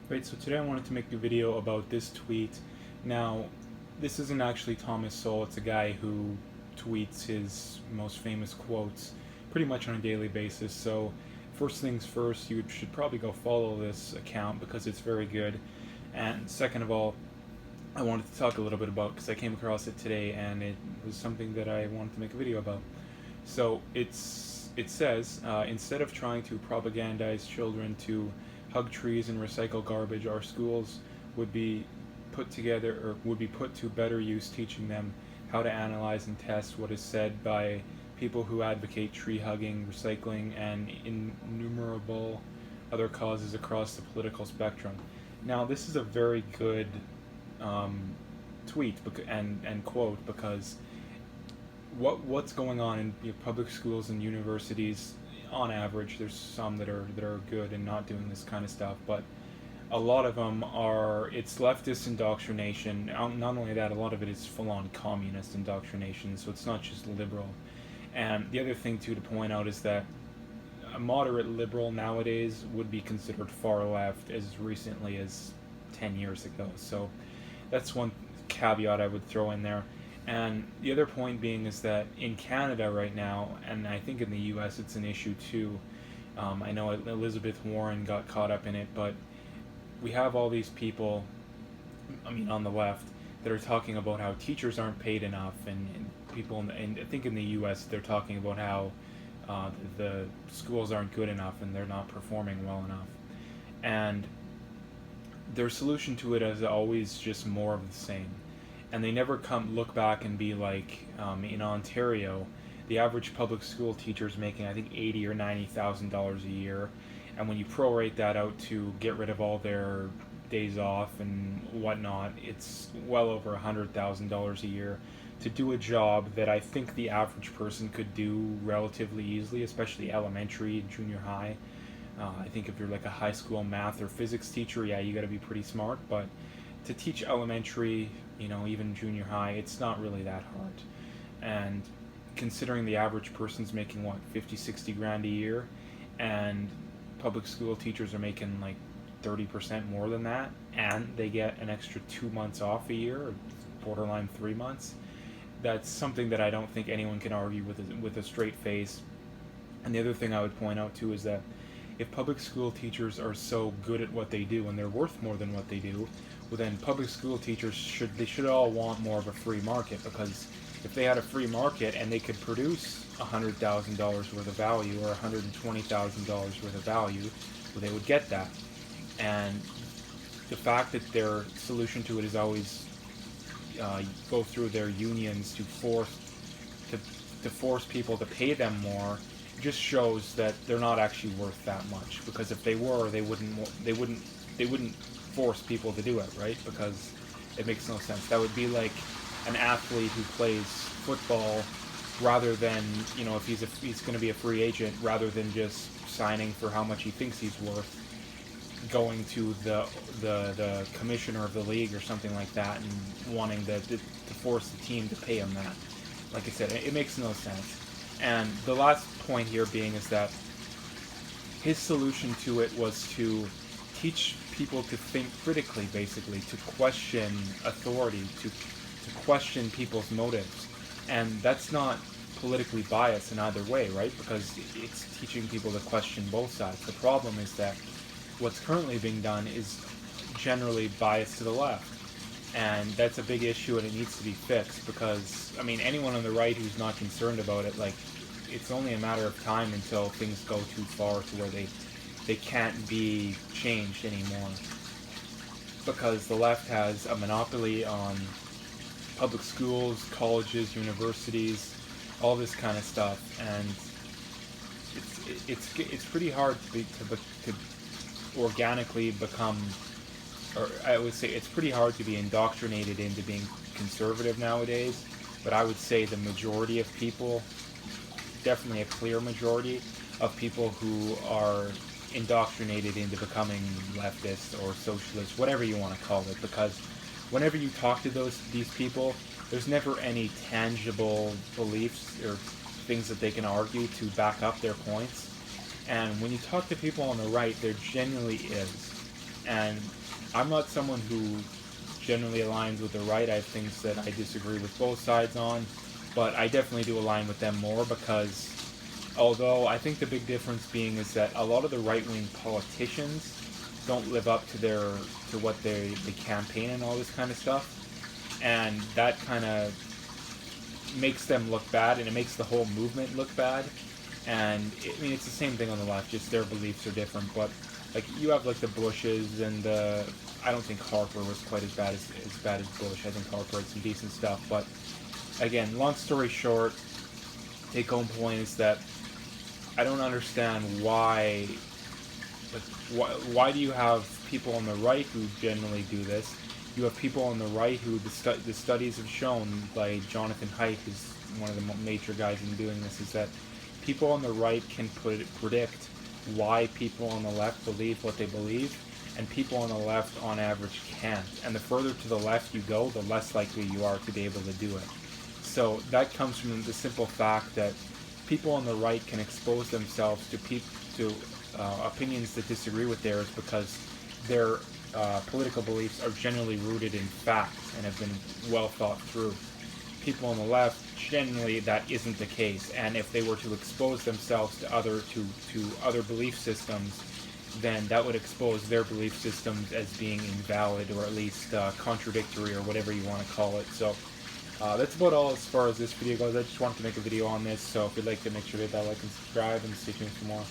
Right, so today I wanted to make a video about this tweet. Now, this isn't actually Thomas Sowell, it's a guy who tweets his most famous quotes pretty much on a daily basis. So, first things first, you should probably go follow this account because it's very good. And second of all, I wanted to talk a little bit about because I came across it today and it was something that I wanted to make a video about. So it says instead of trying to propagandize children to hug trees and recycle garbage, our schools would be would be put to better use teaching them how to analyze and test what is said by people who advocate tree hugging, recycling, and innumerable other causes across the political spectrum. Now, this is a very good um, tweet and quote because what's going on in public schools and universities on average. There's some that are good and not doing this kind of stuff, but a lot of them are it's leftist indoctrination. Not only that, a lot of it is full-on communist indoctrination, so it's not just liberal. And the other thing too to point out is that a moderate liberal nowadays would be considered far left as recently as 10 years ago. So that's one caveat I would throw in there. And the other point being is that in Canada right now, and I think in the US it's an issue too. I know Elizabeth Warren got caught up in it, but we have all these people, I mean, on the left, that are talking about how teachers aren't paid enough, and people, and I think in the US they're talking about how the schools aren't good enough and they're not performing well enough. And their solution to it is always just more of the same, and they never come look back and be like, in Ontario, the average public school teacher is making I think $80,000 or $90,000 a year, and when you prorate that out to get rid of all their days off and whatnot, it's well over $100,000 a year to do a job that I think the average person could do relatively easily, especially elementary and junior high. I think if you're like a high school math or physics teacher, yeah, you got to be pretty smart. But to teach elementary, even junior high, it's not really that hard. And considering the average person's making what, 50, 60 grand a year, and public school teachers are making like 30% more than that, and they get an extra 2 months off a year, or borderline 3 months. That's something that I don't think anyone can argue with a straight face. And the other thing I would point out too is that if public school teachers are so good at what they do and they're worth more than what they do, well then public school teachers should all want more of a free market, because if they had a free market and they could produce $100,000 worth of value or $120,000 worth of value, well, they would get that. And the fact that their solution to it is always go through their unions to, to force people to pay them more just shows that they're not actually worth that much. Because if they were, they wouldn't force people to do it, right? Because it makes no sense. That would be like an athlete who plays football, rather than, if he's going to be a free agent, rather than just signing for how much he thinks he's worth, going to the commissioner of the league or something like that and wanting to force the team to pay him that. Like I said, it makes no sense. And the last point here being is that his solution to it was to teach people to think critically, basically, to question authority, to question people's motives. And that's not politically biased in either way, right? Because it's teaching people to question both sides. The problem is that what's currently being done is generally biased to the left. And that's a big issue, and it needs to be fixed, because, I mean, anyone on the right who's not concerned about it, like, it's only a matter of time until things go too far to where they can't be changed anymore. Because the left has a monopoly on public schools, colleges, universities, all this kind of stuff, and it's pretty hard to organically become, or I would say it's pretty hard to be indoctrinated into being conservative nowadays. But I would say the majority of people, definitely a clear majority of people who are indoctrinated into becoming leftist or socialist, whatever you want to call it, because whenever you talk to these people, there's never any tangible beliefs or things that they can argue to back up their points. And when you talk to people on the right, there genuinely is. And I'm not someone who generally aligns with the right. I have things that I disagree with both sides on, but I definitely do align with them more because although I think the big difference being is that a lot of the right-wing politicians don't live up to what they campaign and all this kind of stuff, and that kind of makes them look bad, and it makes the whole movement look bad. And I mean, it's the same thing on the left, just their beliefs are different. But like you have like the Bushes and I don't think Harper was quite as bad as Bush. I think Harper had some decent stuff. But again, long story short, take home point is that I don't understand why. Like, why do you have people on the right who generally do this? You have people on the right who the studies have shown by Jonathan Haidt, who's one of the major guys in doing this, is that people on the right can predict why people on the left believe what they believe, and people on the left on average can't. And the further to the left you go, the less likely you are to be able to do it. So that comes from the simple fact that people on the right can expose themselves to opinions that disagree with theirs because their political beliefs are generally rooted in fact and have been well thought through. People on the left, generally that isn't the case, and if they were to expose themselves to other belief systems, then that would expose their belief systems as being invalid or at least contradictory or whatever you want to call it. So that's about all as far as this video goes. I just wanted to make a video on this, so if you'd like to make sure to hit that like and subscribe and stay tuned for more.